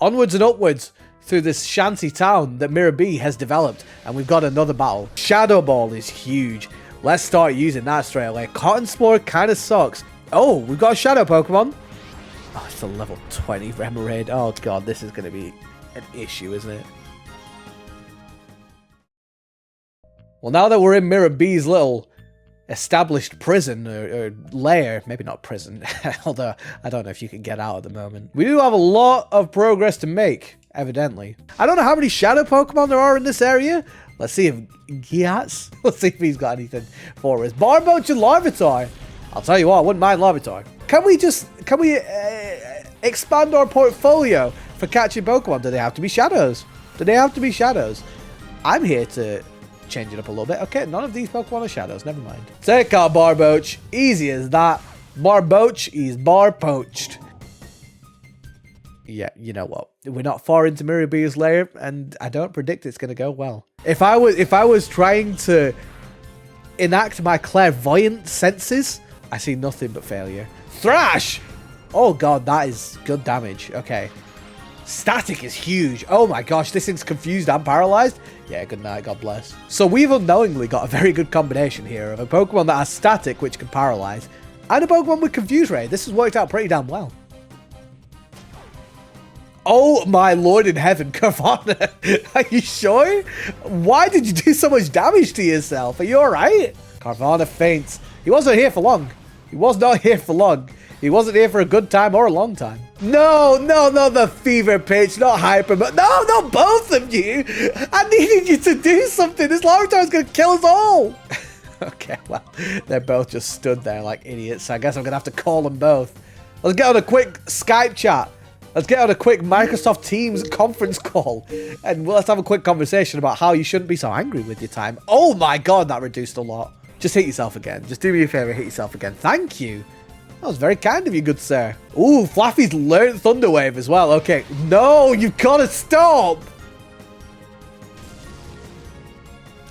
Onwards and upwards through this shanty town that Miror B has developed, and we've got another battle. Shadow Ball is huge. Let's start using that straight away. Cotton Spore kind of sucks. Oh, we've got a Shadow Pokemon. Oh, it's a level 20 Remoraid. Oh god, this is going to be an issue, isn't it? Well, now that we're in Miror B's little established prison or lair, maybe not prison, although I don't know if you can get out at the moment. We do have a lot of progress to make, evidently. I don't know how many Shadow Pokemon there are in this area. Let's see if Giats, let's see if he's got anything for us. Barboach and Larvitar. I'll tell you what, I wouldn't mind Larvitar. Can we expand our portfolio for catching Pokemon? Do they have to be shadows? Do they have to be shadows? I'm here to change it up a little bit. Okay, none of these Pokemon are shadows. Never mind. Take out Barboach. Easy as that. Barboach is bar poached. Yeah, you know what? We're not far into Miror B's lair, and I don't predict it's going to go well. If I was trying to enact my clairvoyant senses, I see nothing but failure. Thrash! Oh god, that is good damage. Okay. Static is huge. Oh my gosh, this thing's confused and paralyzed. Yeah, good night, God bless. So we've unknowingly got a very good combination here of a Pokemon that has static, which can paralyze, and a Pokemon with Confuse Ray. This has worked out pretty damn well. Oh my lord in heaven, Carvana. Are you sure? Why did you do so much damage to yourself? Are you alright? Carvana faints. He wasn't here for long. He was not here for long. He wasn't here for a good time or a long time. No, the fever pitch, not hyper. No, both of you. I needed you to do something. This Larvitar is going to kill us all. Okay, well, they're both just stood there like idiots. So I guess I'm going to have to call them both. Let's get on a quick Skype chat. Let's get on a quick Microsoft Teams conference call. And let's have a quick conversation about how you shouldn't be so angry with your time. Oh my god, that reduced a lot. Just hit yourself again. Just do me a favor, hit yourself again. Thank you. That was very kind of you, good sir. Ooh, Flaffy's learned Thunder Wave as well. Okay. No, you've got to stop.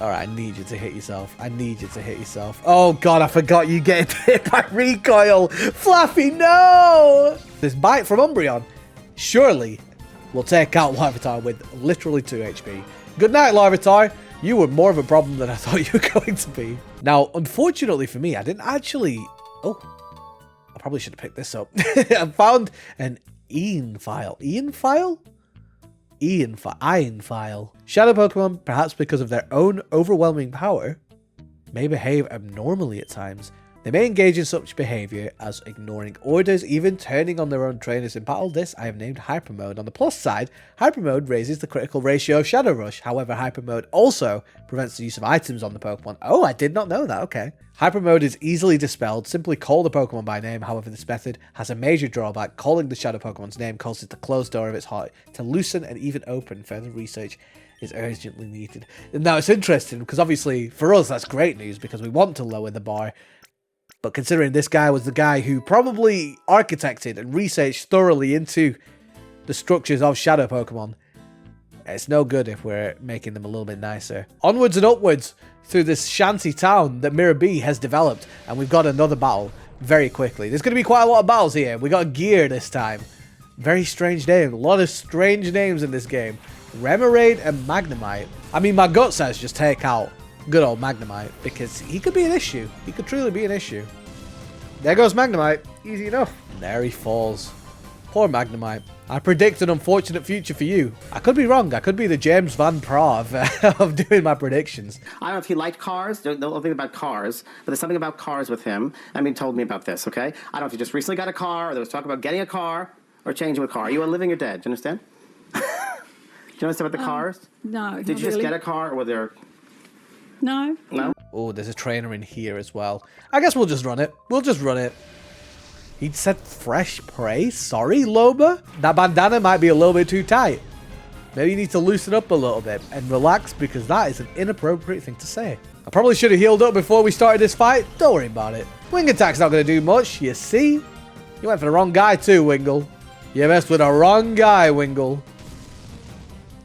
All right, I need you to hit yourself. I need you to hit yourself. Oh, God, I forgot you get hit by recoil. Flaffy, no. This bite from Umbreon surely will take out Larvitar with literally 2 HP. Good night, Larvitar. You were more of a problem than I thought you were going to be. Now, unfortunately for me, I didn't actually... Oh, I probably should have picked this up. I found an Ian file. Ian file? Iron file. Shadow Pokemon, perhaps because of their own overwhelming power, may behave abnormally at times. They may engage in such behavior as ignoring orders, even turning on their own trainers in battle. This I have named Hyper Mode. On the plus side, Hyper Mode raises the critical ratio of Shadow Rush. However, Hyper Mode also prevents the use of items on the Pokemon. Oh, I did not know that. Okay. Hyper Mode is easily dispelled. Simply call the Pokemon by name. However, this method has a major drawback. Calling the Shadow Pokemon's name causes the closed door of its heart to loosen and even open. Further research is urgently needed. Now, it's interesting because obviously for us that's great news because we want to lower the bar. But considering this guy was the guy who probably architected and researched thoroughly into the structures of Shadow Pokemon, it's no good if we're making them a little bit nicer. Onwards and upwards through this shanty town that Miror B has developed, and we've got another battle very quickly. There's going to be quite a lot of battles here. We got Gear this time. Very strange name. A lot of strange names in this game. Remoraid and Magnemite. I mean, my gut says just take out good old Magnemite, because he could be an issue. He could truly be an issue. There goes Magnemite. Easy enough. There he falls. Poor Magnemite. I predict an unfortunate future for you. I could be wrong. I could be the James Van Praagh of doing my predictions. I don't know if he liked cars. Don't know anything about cars, but there's something about cars with him. I mean, told me about this, okay? I don't know if he just recently got a car, or there was talk about getting a car, or changing a car. Are you living or dead? Do you understand? Do you understand about the cars? No. Did you just get a car, or were there... No. No? Oh, there's a trainer in here as well. I guess we'll just run it. We'll just run it. He'd said fresh prey? Sorry, Loba? That bandana might be a little bit too tight. Maybe you need to loosen up a little bit and relax because that is an inappropriate thing to say. I probably should have healed up before we started this fight. Don't worry about it. Wing attack's not going to do much, you see? You went for the wrong guy too, Wingle. You messed with the wrong guy, Wingle.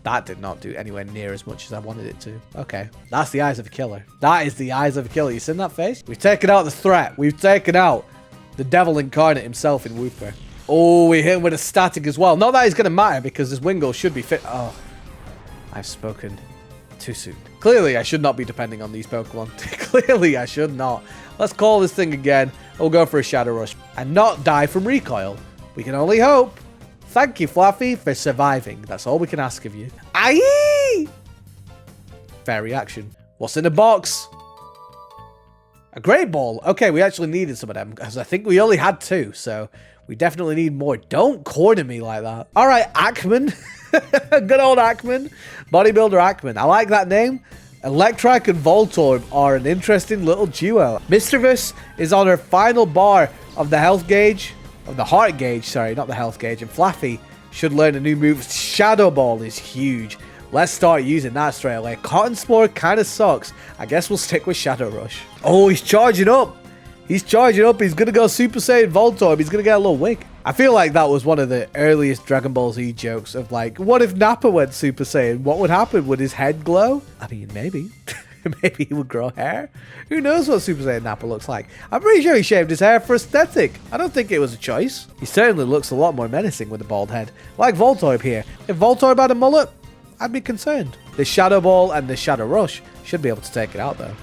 That did not do anywhere near as much as I wanted it to. Okay. That's the eyes of a killer. That is the eyes of a killer. You seen that face? We've taken out the threat. We've taken out the devil incarnate himself in Wooper. Oh, we hit him with a static as well. Not that it's going to matter because this Wingull should be fit. Oh, I've spoken too soon. Clearly, I should not be depending on these Pokemon. Clearly, I should not. Let's call this thing again. We'll go for a Shadow Rush and not die from recoil. We can only hope. Thank you, Fluffy, for surviving. That's all we can ask of you. Aye! Fair reaction. What's in the box? A Great Ball. Okay, we actually needed some of them because I think we only had 2, so we definitely need more. Don't corner me like that. All right, Ackman. Good old Ackman. Bodybuilder Ackman. I like that name. Electrike and Voltorb are an interesting little duo. Mischievous is on her final bar of the health gauge. Of the heart gauge, sorry, not the health gauge. And Flaffy should learn a new move. Shadow Ball is huge. Let's start using that straight away. Cotton Spore kind of sucks. I guess we'll stick with Shadow Rush. Oh, he's charging up. He's charging up. He's going to go Super Saiyan Voltorb. He's going to get a little wig. I feel like that was one of the earliest Dragon Ball Z jokes of like, what if Nappa went Super Saiyan? What would happen? Would his head glow? I mean, maybe. Maybe he would grow hair. Who knows what Super Saiyan Nappa looks like? I'm pretty sure he shaved his hair for aesthetic. I don't think it was a choice. He certainly looks a lot more menacing with a bald head. Like Voltorb here. If Voltorb had a mullet, I'd be concerned. The Shadow Ball and the Shadow Rush should be able to take it out though.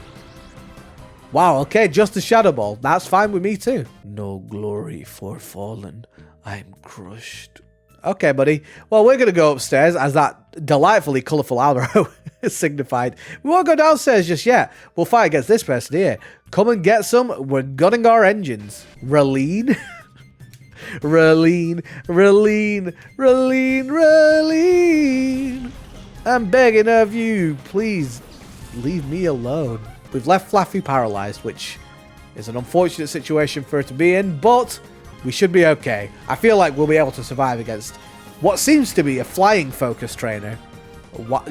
Wow, okay, just the Shadow Ball. That's fine with me too. No glory for fallen. I'm crushed. Okay, buddy. Well, we're going to go upstairs as that delightfully colourful arrow signified. We won't go downstairs just yet. We'll fight against this person here. Come and get some. We're gunning our engines. Raleen? Raleen, Raleen, Raleen, Raleen. I'm begging of you. Please leave me alone. We've left Flaffy paralyzed, which is an unfortunate situation for her to be in, but we should be okay. I feel like we'll be able to survive against what seems to be a flying focus trainer.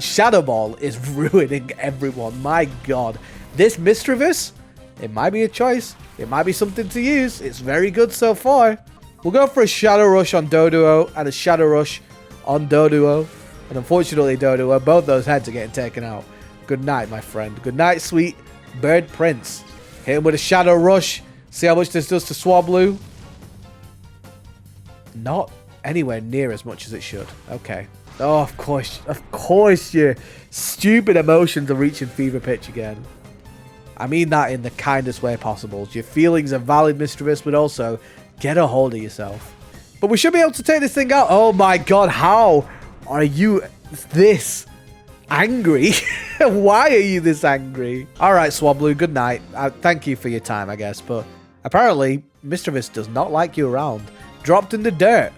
Shadow Ball is ruining everyone. My god. This Mischievous, it might be a choice. It might be something to use. It's very good so far. We'll go for a Shadow Rush on Doduo and a Shadow Rush on Doduo. And unfortunately, Doduo, both those heads are getting taken out. Good night, my friend. Good night, sweet Bird Prince. Hit him with a Shadow Rush. See how much this does to Swablu. Not anywhere near as much as it should. Okay. Oh, of course, your stupid emotions are reaching fever pitch again. I mean that in the kindest way possible. Your feelings are valid, Mischievous, but also get a hold of yourself. But we should be able to take this thing out. Oh my god, how are you this angry? Why are you this angry? Alright, Swablu, good night. Thank you for your time, I guess, but apparently, Mischievous does not like you around. Dropped in the dirt.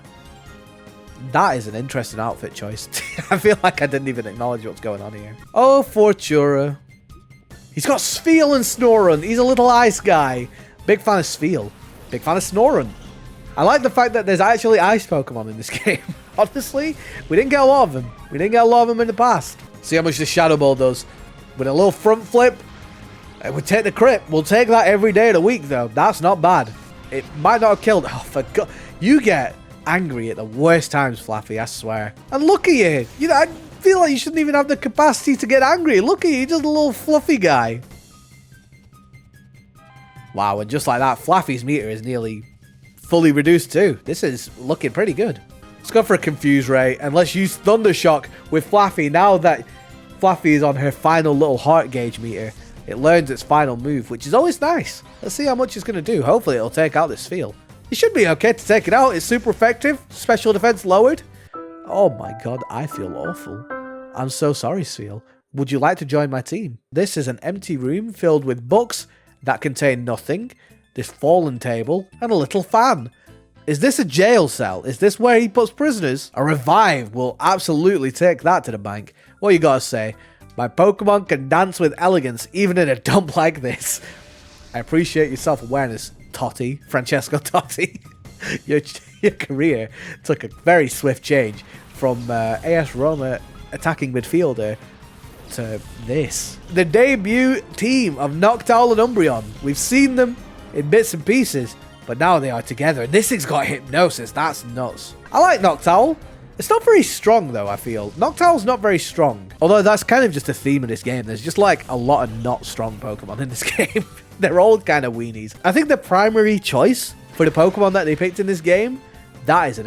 That is an interesting outfit choice. I feel like I didn't even acknowledge what's going on here. Oh, Fortura. He's got Spheal and Snorunt. He's a little ice guy. Big fan of Spheal. Big fan of Snorunt. I like the fact that there's actually ice Pokemon in this game. Honestly, we didn't get a lot of them. We didn't get a lot of them in the past. See how much the Shadow Ball does. With a little front flip, it would take the crit. We'll take that every day of the week, though. That's not bad. It might not have killed. Oh, for God. You get angry at the worst times, Flaffy, I swear. And look at you. I feel like you shouldn't even have the capacity to get angry. Look at you, just a little fluffy guy. Wow, and just like that, Flaffy's meter is nearly fully reduced too. This is looking pretty good. Let's go for a Confuse Ray, and let's use Thunder Shock with Flaffy. Now that Flaffy is on her final little heart gauge meter, it learns its final move, which is always nice. Let's see how much it's going to do. Hopefully it'll take out this Spheal. It should be okay to take it out. It's super effective. Special defense lowered. Oh my god, I feel awful. I'm so sorry, Spheal. Would you like to join my team? This is an empty room filled with books that contain nothing, this fallen table, and a little fan. Is this a jail cell? Is this where he puts prisoners? A revive will absolutely take that to the bank. What you gotta say? My Pokemon can dance with elegance even in a dump like this. I appreciate your self-awareness, Totti, Francesco Totti. your career took a very swift change from AS Roma attacking midfielder to this. The debut team of Noctowl and Umbreon. We've seen them in bits and pieces, but now they are together. This thing's got hypnosis. That's nuts. I like Noctowl. It's not very strong though, I feel. Noctowl's not very strong. Although that's kind of just a theme of this game. There's just like a lot of not strong Pokemon in this game. They're all kind of weenies. I think the primary choice for the Pokemon that they picked in this game, That is an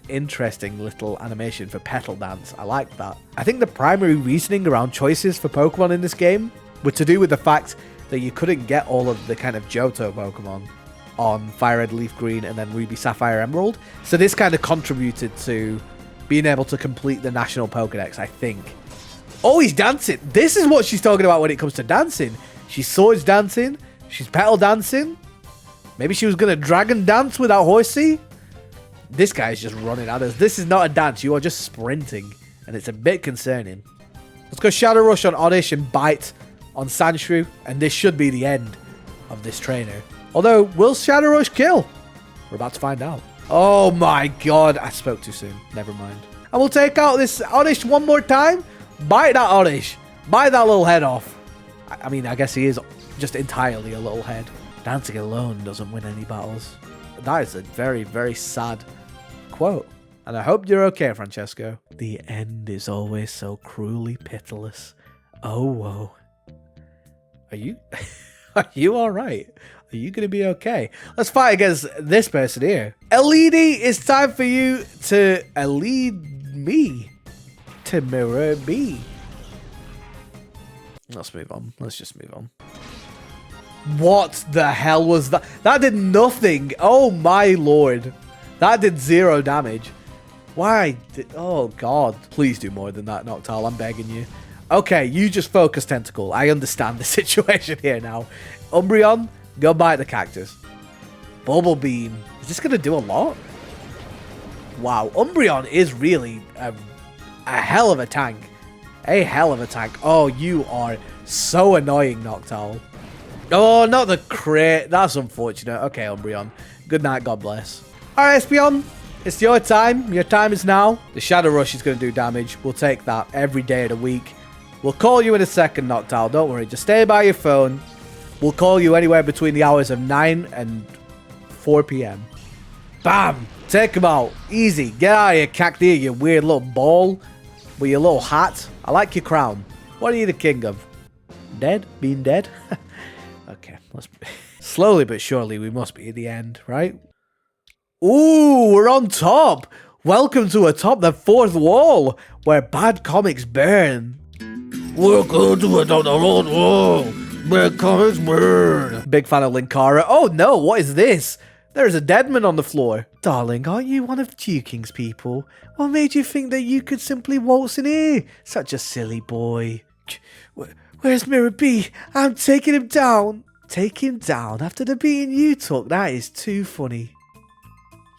interesting little animation for Petal Dance. I like that. I think the primary reasoning around choices for Pokemon in this game were to do with the fact that you couldn't get all of the kind of Johto Pokemon on Fire Red, Leaf Green, and then Ruby, Sapphire, Emerald. So this kind of contributed to being able to complete the National Pokedex, I think. Oh, he's dancing. This is what she's talking about when it comes to dancing. She's swords dancing. She's petal dancing. Maybe she was going to dragon dance with that horsey. This guy's just running at us. This is not a dance. You are just sprinting. And it's a bit concerning. Let's go Shadow Rush on Oddish and Bite on Sandshrew. And this should be the end of this trainer. Although, will Shadow Rush kill? We're about to find out. Oh my god. I spoke too soon. Never mind. And we'll take out this Oddish one more time. Bite that Oddish. Bite that little head off. I mean, I guess he is just entirely a little head. Dancing alone doesn't win any battles. That is a very, very sad quote. And I hope you're okay, Francesco. The end is always so cruelly pitiless. Oh, whoa. Are you... Are you alright? Are you going to be okay? Let's fight against this person here. LED, it's time for you to lead me to Miror B. Let's move on. Let's just move on. What the hell was that? That did nothing. Oh my lord. That did 0 damage. Why? Oh god. Please do more than that, Noctowl. I'm begging you. Okay, you just focus Tentacle. I understand the situation here now. Umbreon, go bite the cactus. Bubble Beam. Is this going to do a lot? Wow. Umbreon is really a hell of a tank. A hell of a tank. Oh, you are so annoying, Noctowl. Oh, not the crit. That's unfortunate. Okay, Umbreon. Good night. God bless. Alright, Espeon. It's your time. Your time is now. The Shadow Rush is going to do damage. We'll take that every day of the week. We'll call you in a second, Noctowl. Don't worry. Just stay by your phone. We'll call you anywhere between the hours of 9 and 4 p.m. Bam! Take him out. Easy. Get out of here, Cacti, you weird little ball with your little hat. I like your crown. What are you the king of? Dead? Being dead? Okay, let's... Slowly but surely, we must be at the end, right? Ooh, we're on top! Welcome to atop the 4th wall, where bad comics burn. Welcome to atop the 4th wall, where comics burn. Big fan of Linkara. Oh no, what is this? There's a deadman on the floor. Darling, aren't you one of Duking's people? What made you think that you could simply waltz in here? Such a silly boy. Where's Miror B? I'm taking him down. Take him down after the beating you took? That is too funny.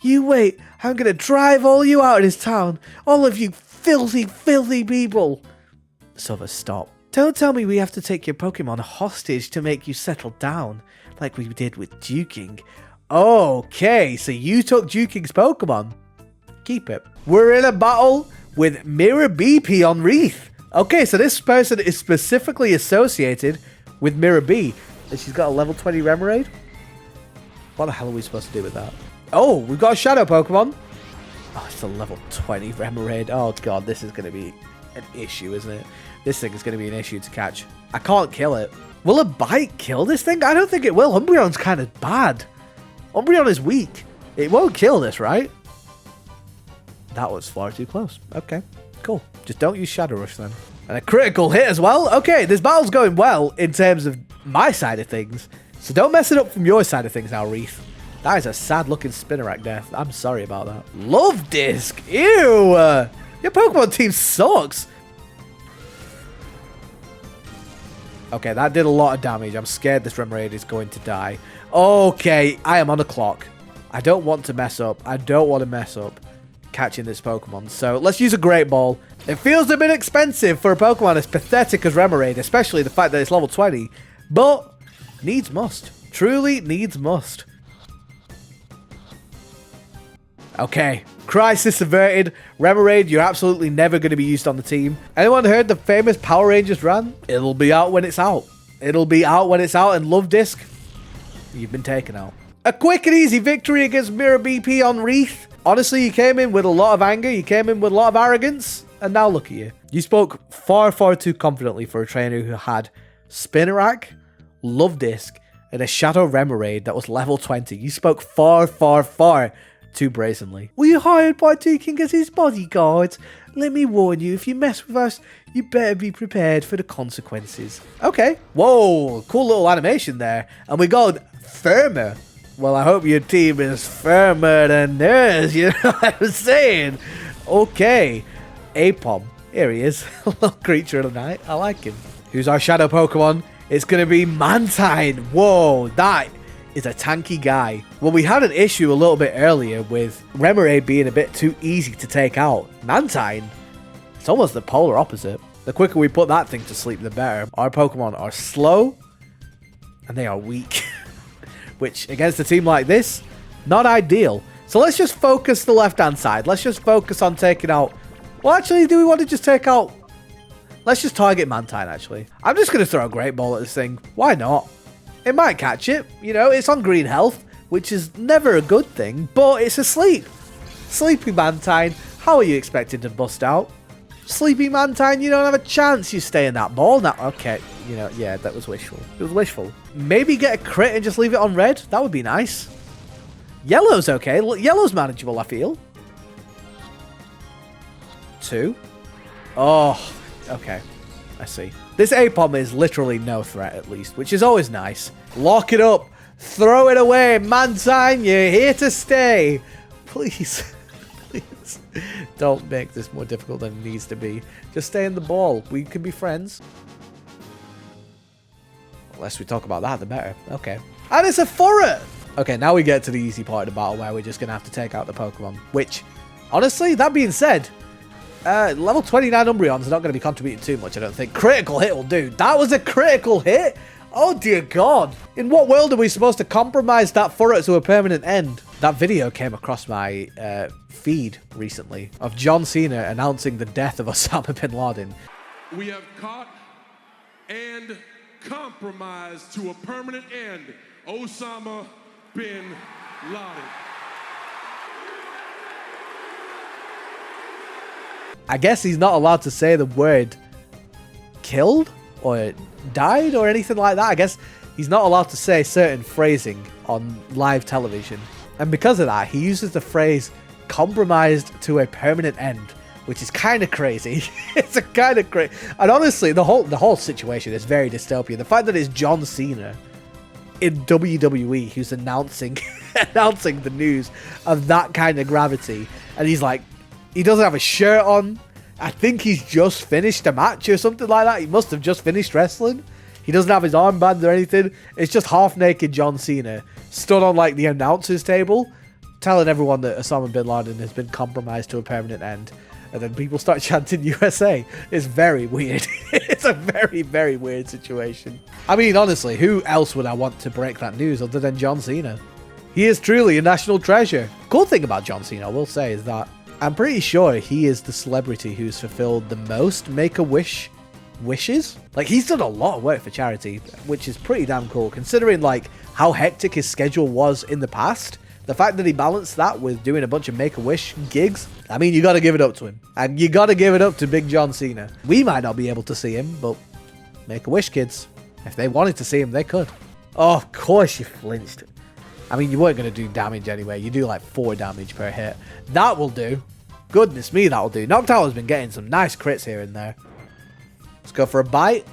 You wait. I'm going to drive all you out of this town. All of you filthy, filthy people. Silver, stop. Don't tell me we have to take your Pokemon hostage to make you settle down, like we did with Duking. Okay, so you took Duking's Pokemon. Keep it. We're in a battle with Miror B on Wreath. Okay, so this person is specifically associated with Miror B. And she's got a level 20 Remoraid. What the hell are we supposed to do with that? Oh, we've got a Shadow Pokemon. Oh, it's a level 20 Remoraid. Oh god, this is going to be an issue, isn't it? This thing is going to be an issue to catch. I can't kill it. Will a bite kill this thing? I don't think it will. Umbreon's kind of bad. Umbreon is weak. It won't kill this, right? That was far too close. Okay, cool. Just don't use Shadow Rush then. And a critical hit as well. Okay, this battle's going well in terms of my side of things. So don't mess it up from your side of things now, Wreath. That is a sad looking Spinnerack death. I'm sorry about that. Love Disc. Ew. Your Pokemon team sucks. Okay, that did a lot of damage. I'm scared this Remoraid is going to die. Okay, I am on the clock. I don't want to mess up. I don't want to mess up catching this Pokemon. So let's use a Great Ball. It feels a bit expensive for a Pokemon as pathetic as Remoraid, especially the fact that it's level 20. But needs must. Truly needs must. Okay, crisis averted. Remoraid, you're absolutely never going to be used on the team. Anyone heard the famous Power Rangers run? It'll be out when it's out. It'll be out when it's out, and Love Disc, you've been taken out. A quick and easy victory against Miror BP on Wreath. Honestly, you came in with a lot of anger, you came in with a lot of arrogance, and now look at you. You spoke far, far too confidently for a trainer who had Spinnerack, Love Disc, and a Shadow Remoraid that was level 20. You spoke far, far, far too brazenly. Were you hired by Duking as his bodyguard? Let me warn you, if you mess with us, you better be prepared for the consequences. Okay. Whoa, cool little animation there. And we got firmer. Well, I hope your team is firmer than theirs, you know what I'm saying? Okay. Apom. Here he is. Little creature of the night. I like him. Who's our shadow Pokemon? It's going to be Mantine. Whoa, that is a tanky guy. Well, we had an issue a little bit earlier with Remoraid being a bit too easy to take out. Mantine, it's almost the polar opposite. The quicker we put that thing to sleep, the better. Our Pokemon are slow and they are weak, which against a team like this, not ideal. So let's just focus the left-hand side. Let's just focus on taking out... Well, actually, do we want to just take out... Let's just target Mantine, actually. I'm just going to throw a Great Ball at this thing. Why not? It might catch it. You know, it's on green health, which is never a good thing, but it's asleep. Sleepy Mantine, how are you expected to bust out? Sleepy Mantine, you don't have a chance. You stay in that ball now. Okay, you know, yeah, that was wishful. It was wishful. Maybe get a crit and just leave it on red. That would be nice. Yellow's okay. Yellow's manageable, I feel. 2. Oh, okay. I see. This Apom is literally no threat, at least, which is always nice. Lock it up. Throw it away. Mantine, you're here to stay. Please. Please. Don't make this more difficult than it needs to be. Just stay in the ball. We can be friends. The less we talk about that, the better. Okay. And it's a Furret! Okay, now we get to the easy part of the battle where we're just going to have to take out the Pokemon. Which, honestly, that being said... level 29 Umbreon's not going to be contributing too much, I don't think. Critical hit will do. That was a critical hit? Oh, dear God. In what world are we supposed to compromise that Furret to a permanent end? That video came across my feed recently of John Cena announcing the death of Osama bin Laden. We have caught and compromised to a permanent end Osama bin Laden. I guess he's not allowed to say the word killed or died or anything like that. I guess he's not allowed to say certain phrasing on live television. And because of that, he uses the phrase compromised to a permanent end, which is kind of crazy. It's a kind of crazy. And honestly, the whole situation is very dystopian. The fact that it's John Cena in WWE who's announcing the news of that kind of gravity, and he's like, he doesn't have a shirt on. I think he's just finished a match or something like that. He must have just finished wrestling. He doesn't have his armband or anything. It's just half-naked John Cena stood on like the announcer's table telling everyone that Osama bin Laden has been compromised to a permanent end. And then people start chanting USA. It's very weird. It's a very, very weird situation. I mean, honestly, who else would I want to break that news other than John Cena? He is truly a national treasure. Cool thing about John Cena, I will say, is that I'm pretty sure he is the celebrity who's fulfilled the most Make-A-Wish wishes. Like, he's done a lot of work for charity, which is pretty damn cool, considering, like, how hectic his schedule was in the past. The fact that he balanced that with doing a bunch of Make-A-Wish gigs, I mean, you gotta give it up to him. And you gotta give it up to Big John Cena. We might not be able to see him, but Make-A-Wish kids, if they wanted to see him, they could. Oh, of course you flinched. I mean, you weren't going to do damage anyway. You do like 4 damage per hit. That will do. Goodness me, that will do. Noctowl's been getting some nice crits here and there. Let's go for a bite.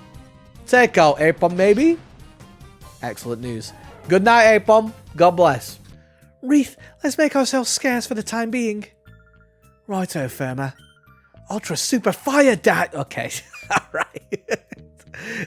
Take out Apom, maybe. Excellent news. Good night, Apom. God bless. Wreath, let's make ourselves scarce for the time being. Righto, Firma. Ultra Super Fire Dash. Okay, alright.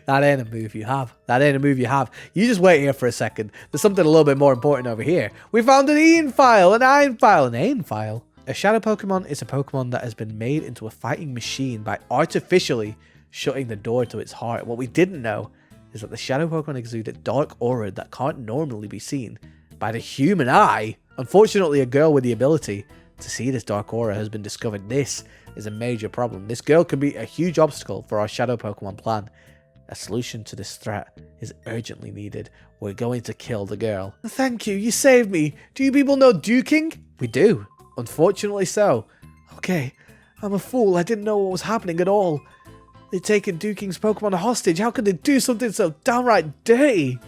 That ain't a move you have. That ain't a move you have. You just wait here for a second. There's something a little bit more important over here. We found an Ian file, an Iron file, an Ain file. A shadow Pokemon is a Pokemon that has been made into a fighting machine by artificially shutting the door to its heart. What we didn't know is that the shadow Pokemon exude a dark aura that can't normally be seen by the human eye. Unfortunately, a girl with the ability to see this dark aura has been discovered. This is a major problem. This girl could be a huge obstacle for our shadow Pokemon plan. A solution to this threat is urgently needed. We're going to kill the girl. Thank you, you saved me. Do you people know Duking? We do. Unfortunately so. Okay, I'm a fool. I didn't know what was happening at all. They'd taken Duking's Pokemon hostage. How could they do something so downright dirty?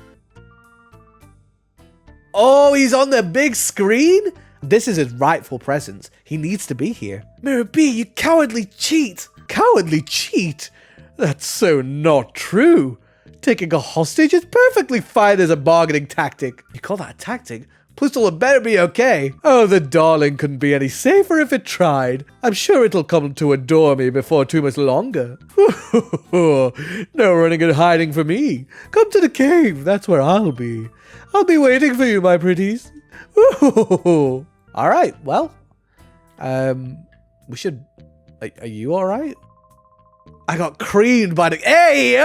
Oh, he's on the big screen? This is his rightful presence. He needs to be here. Miror B, you cowardly cheat! Cowardly cheat? That's so not true. Taking a hostage is perfectly fine as a bargaining tactic. You call that a tactic? Pistol had better be okay. Oh, the darling couldn't be any safer if it tried. I'm sure it'll come to adore me before too much longer. No running and hiding for me. Come to the cave, that's where I'll be. I'll be waiting for you, my pretties. Alright, well. We should... Are you alright? I got creamed by the... Hey!